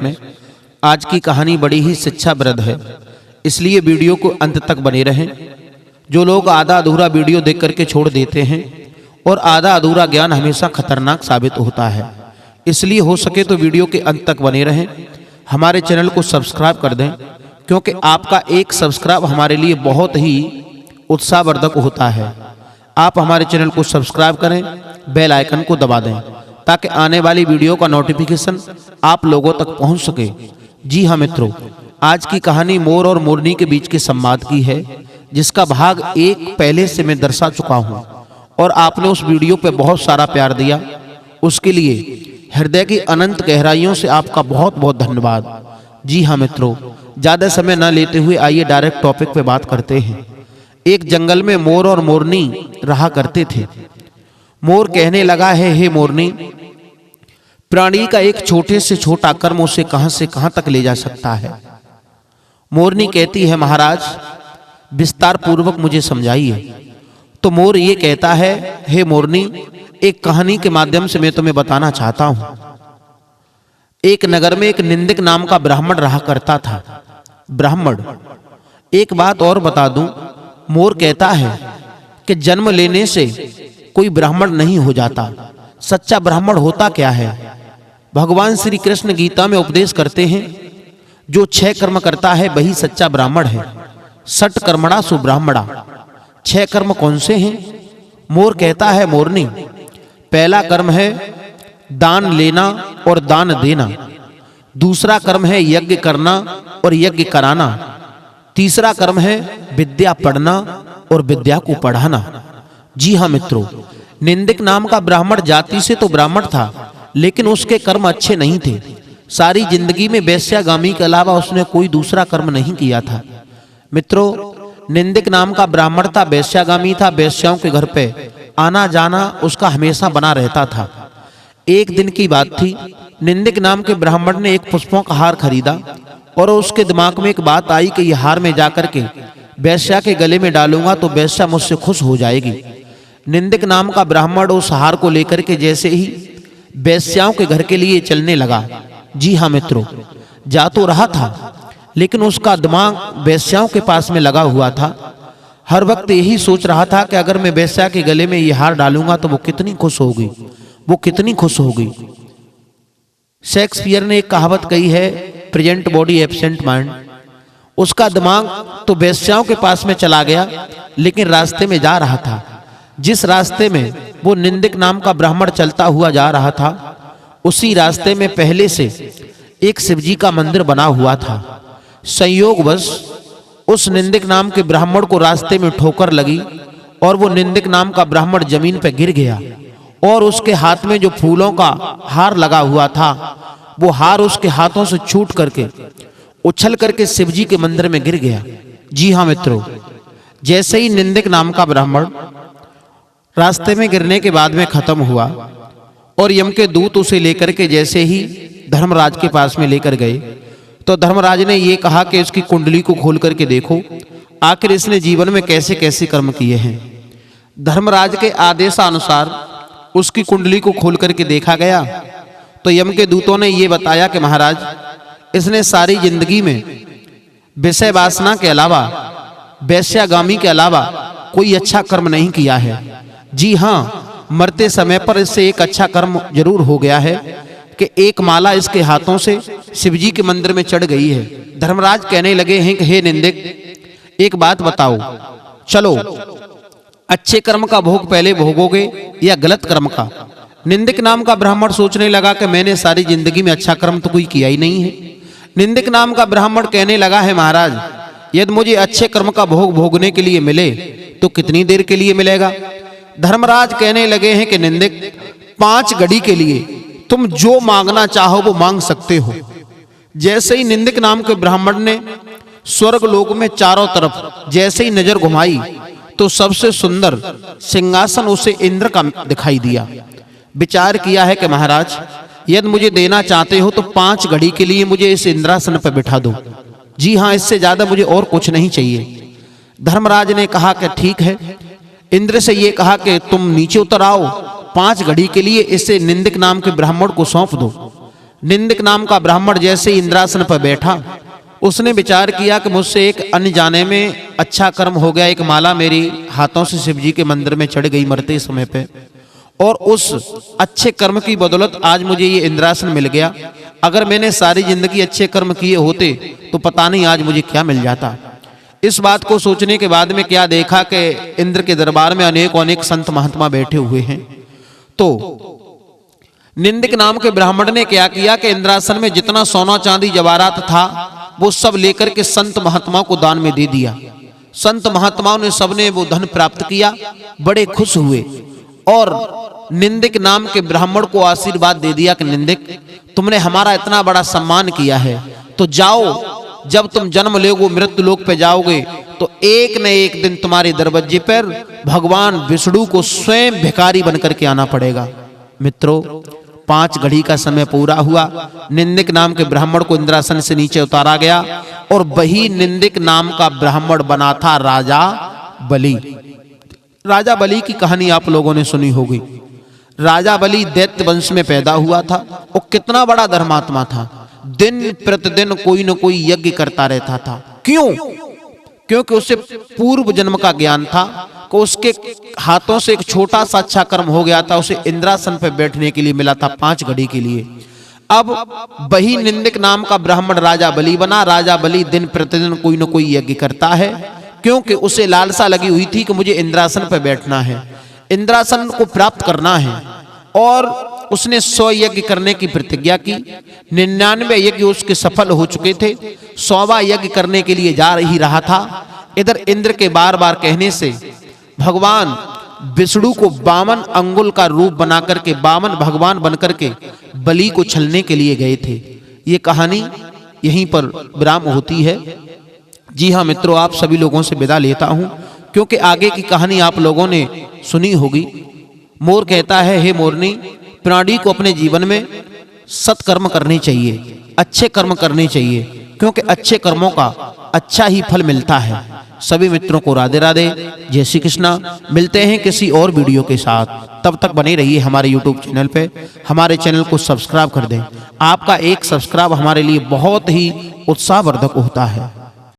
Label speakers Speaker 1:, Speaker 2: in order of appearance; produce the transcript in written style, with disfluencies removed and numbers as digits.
Speaker 1: इसमें। आज की कहानी बड़ी ही शिक्षाप्रद है, इसलिए वीडियो को अंत तक बने रहें। जो लोग आधा अधूरा वीडियो देख करके छोड़ देते हैं और आधा अधूरा ज्ञान हमेशा खतरनाक साबित होता है, इसलिए हो सके तो वीडियो के अंत तक बने रहें। हमारे चैनल को सब्सक्राइब कर दें, क्योंकि आपका एक सब्सक्राइब हमारे लिए बहुत ही उत्साहवर्धक होता है। आप हमारे चैनल को सब्सक्राइब करें, बेल आइकन को दबा दें, ताकि आने वाली वीडियो का नोटिफिकेशन आप लोगों तक पहुंच सके। जी हाँ मित्रों, आज की कहानी मोर और मोरनी के बीच के संवाद की है, जिसका भाग 1 पहले से मैं दर्शा चुका हूं और आपने उस वीडियो पे बहुत सारा प्यार दिया। उसके लिए हृदय की अनंत गहराइयों से आपका बहुत बहुत धन्यवाद। जी हाँ मित्रों, ज्यादा समय न लेते हुए आइए डायरेक्ट टॉपिक पे बात करते हैं। एक जंगल में मोर और मोरनी रहा करते थे। मोर कहने लगा है, हे मोरनी, प्राणी का एक छोटे से छोटा कर्म उसे कहां से कहां तक ले जा सकता है। मोरनी कहती है, महाराज विस्तार पूर्वक मुझे समझाइए। तो मोर ये कहता है, हे मोरनी, एक कहानी के माध्यम से मैं तुम्हें बताना चाहता हूं। एक नगर में एक निंदक नाम का ब्राह्मण रहा करता था। ब्राह्मण, एक बात और बता दूं, मोर कहता है कि जन्म लेने से कोई ब्राह्मण नहीं हो जाता। सच्चा ब्राह्मण होता क्या है? भगवान श्री कृष्ण गीता में उपदेश करते हैं, जो 6 कर्म करता है वही सच्चा ब्राह्मण है। सट कर्मणा सुब्राह्मणा। 6 कर्म कौन से हैं? मोर कहता है, मोरनी, पहला कर्म है दान लेना और दान देना। दूसरा कर्म है यज्ञ करना और यज्ञ कराना। तीसरा कर्म है विद्या पढ़ना और विद्या को पढ़ाना। जी हाँ मित्रों, निंदक नाम का ब्राह्मण जाति से तो ब्राह्मण था, लेकिन उसके कर्म अच्छे नहीं थे। सारी जिंदगी में वेश्यागामी के अलावा उसने कोई दूसरा कर्म नहीं किया था। मित्रों, निंदक नाम का ब्राह्मण था, वेश्यागामी था, वेश्याओं के घर पे आना जाना उसका हमेशा बना रहता था। एक दिन की बात थी, निंदक नाम के ब्राह्मण ने एक पुष्पों का हार खरीदा और उसके दिमाग में एक बात आई कि यह हार में जाकर के वेश्या के गले में डालूंगा तो वेश्या मुझसे खुश हो जाएगी। निंदक नाम का ब्राह्मण उस हार को लेकर के जैसे ही वेश्याओं के घर के लिए चलने लगा। जी हाँ मित्रों, जा तो रहा था, लेकिन उसका दिमाग वेश्याओं के पास में लगा हुआ था। हर वक्त यही सोच रहा था कि अगर मैं वेश्या के गले में यह हार डालूंगा तो वो कितनी खुश होगी, वो कितनी खुश होगी। शेक्सपियर ने एक कहावत कही है, प्रेजेंट बॉडी एब्सेंट माइंड। उसका दिमाग तो वेश्याओं के पास में चला गया, लेकिन रास्ते में जा रहा था, जिस रास्ते में वो निंदक नाम का ब्राह्मण चलता हुआ जा रहा था, उसी रास्ते में पहले से एक शिवजी का मंदिर बना हुआ था। संयोगवश उस निंदक नाम के ब्राह्मण को रास्ते में ठोकर लगी और वो निंदक नाम का ब्राह्मण जमीन पर गिर गया और उसके हाथ में जो फूलों का हार लगा हुआ था, वो हार उसके हाथों से छूट करके उछल करके शिवजी के मंदिर में गिर गया। जी हाँ मित्रों, जैसे ही निंदक नाम का ब्राह्मण रास्ते में गिरने के बाद में खत्म हुआ और यम के दूत उसे लेकर के जैसे ही धर्मराज के पास में लेकर गए, तो धर्मराज ने ये कहा कि इसकी कुंडली को खोल करके देखो, आखिर इसने जीवन में कैसे कैसे कर्म किए हैं। धर्मराज के आदेशानुसार उसकी कुंडली को खोल करके देखा गया, तो यम के दूतों ने ये बताया कि महाराज, इसने सारी जिंदगी में विषय वासना के अलावा, वेश्यागामी के अलावा कोई अच्छा कर्म नहीं किया है। जी हाँ, मरते समय पर इससे एक अच्छा कर्म जरूर हो गया है कि एक माला इसके हाथों से शिवजी के मंदिर में चढ़ गई है। धर्मराज कहने लगे हैं कि हे निंदक, एक बात बताओ, चलो अच्छे कर्म का भोग पहले भोगोगे या गलत कर्म का? निंदक नाम का ब्राह्मण सोचने लगा कि मैंने सारी जिंदगी में अच्छा कर्म तो कोई किया ही नहीं है। निंदक नाम का ब्राह्मण कहने लगा है, महाराज, यदि मुझे अच्छे कर्म का भोग भोगने के लिए मिले तो कितनी देर के लिए मिलेगा? धर्मराज कहने लगे हैं कि निंदक, 5 घड़ी के लिए तुम जो मांगना चाहो वो मांग सकते हो। जैसे ही निंदक नाम के ब्राह्मण ने स्वर्ग लोक में चारों तरफ जैसे ही नजर घुमाई, तो सबसे सुंदर सिंहासन उसे इंद्र का दिखाई दिया। विचार किया है कि महाराज, यदि मुझे देना चाहते हो तो 5 घड़ी के लिए मुझे इस इंद्रासन पर बिठा दो। जी हाँ, इससे ज्यादा मुझे और कुछ नहीं चाहिए। धर्मराज ने कहा कि ठीक है। इंद्र से ये कहा कि तुम नीचे उतर आओ, 5 घड़ी के लिए इसे निंदक नाम के ब्राह्मण को सौंप दो। निंदक नाम का ब्राह्मण जैसे ही इंद्रासन पर बैठा, उसने विचार किया कि मुझसे एक अन्य जाने में अच्छा कर्म हो गया। एक माला मेरी हाथों से शिव जी के मंदिर में चढ़ गई मरते समय पे, और उस अच्छे कर्म की बदौलत आज मुझे ये इंद्रासन मिल गया। अगर मैंने सारी जिंदगी अच्छे कर्म किए होते तो पता नहीं आज मुझे क्या मिल जाता। इस बात को सोचने के बाद में क्या देखा कि इंद्र के दरबार में अनेक संत महात्मा बैठे हुए हैं। तो निंदक नाम के ब्राह्मण ने क्या किया कि इंद्रासन में जितना सोना चांदी जवाहरात था वो सब लेकर के संत महात्माओं को दान में दे दिया। संत महात्माओं ने सबने वो धन प्राप्त किया, बड़े खुश हुए और निंदक नाम के ब्राह्मण को आशीर्वाद दे दिया कि निंदक, तुमने हमारा इतना बड़ा सम्मान किया है, तो जाओ, जब तुम जन्म लोगे मृत्यु लोक पे जाओगे तो एक न एक दिन तुम्हारे दरवाजे पर भगवान विष्णु को स्वयं भिखारी बनकर के आना पड़ेगा। मित्रों, 5 घड़ी का समय पूरा हुआ। निंदक नाम के ब्राह्मण को इंद्रासन से नीचे उतारा गया और वही निंदक नाम का ब्राह्मण बना था राजा बलि। राजा बलि की कहानी आप लोगों ने सुनी होगी। राजा बलि दैत्य वंश में पैदा हुआ था। वो कितना बड़ा धर्मात्मा था, दिन प्रतिदिन कोई न कोई यज्ञ करता रहता था। क्यों? क्योंकि उसे पूर्व जन्म का ज्ञान था कि उसके हाथों से एक छोटा सा अच्छा कर्म हो गया था, उसे इंद्रासन पर बैठने के लिए मिला था 5 घड़ी के लिए। अब वही निंदक नाम का ब्राह्मण राजा बलि बना। राजा बलि दिन प्रतिदिन कोई न कोई यज्ञ करता है, क्योंकि उसे लालसा लगी हुई थी कि मुझे इंद्रासन पर बैठना है, इंद्रासन को प्राप्त करना है। और उसने 100 यज्ञ करने की प्रतिज्ञा की। 99 यज्ञ उसके सफल हो चुके थे, 100वां यज्ञ करने के लिए जा ही रहा था। इधर इंद्र के बार बार कहने से भगवान विष्णु को 52 अंगुल का रूप बना करके 52 भगवान बनकर के बलि को छलने के लिए गए थे। ये कहानी यहीं पर विराम होती है। जी हाँ मित्रों, आप सभी लोगों से विदा लेता हूं, क्योंकि आगे की कहानी आप लोगों ने सुनी होगी। मोर कहता है, हे मोरनी, प्राणी को अपने जीवन में सत्कर्म करने चाहिए, अच्छे कर्म करने चाहिए, क्योंकि अच्छे कर्मों का अच्छा ही फल मिलता है। सभी मित्रों को राधे राधे, जय श्री कृष्णा। मिलते हैं किसी और वीडियो के साथ, तब तक बने रहिए हमारे YouTube चैनल पे। हमारे चैनल को सब्सक्राइब कर दें। आपका एक सब्सक्राइब हमारे लिए बहुत ही उत्साहवर्धक होता है।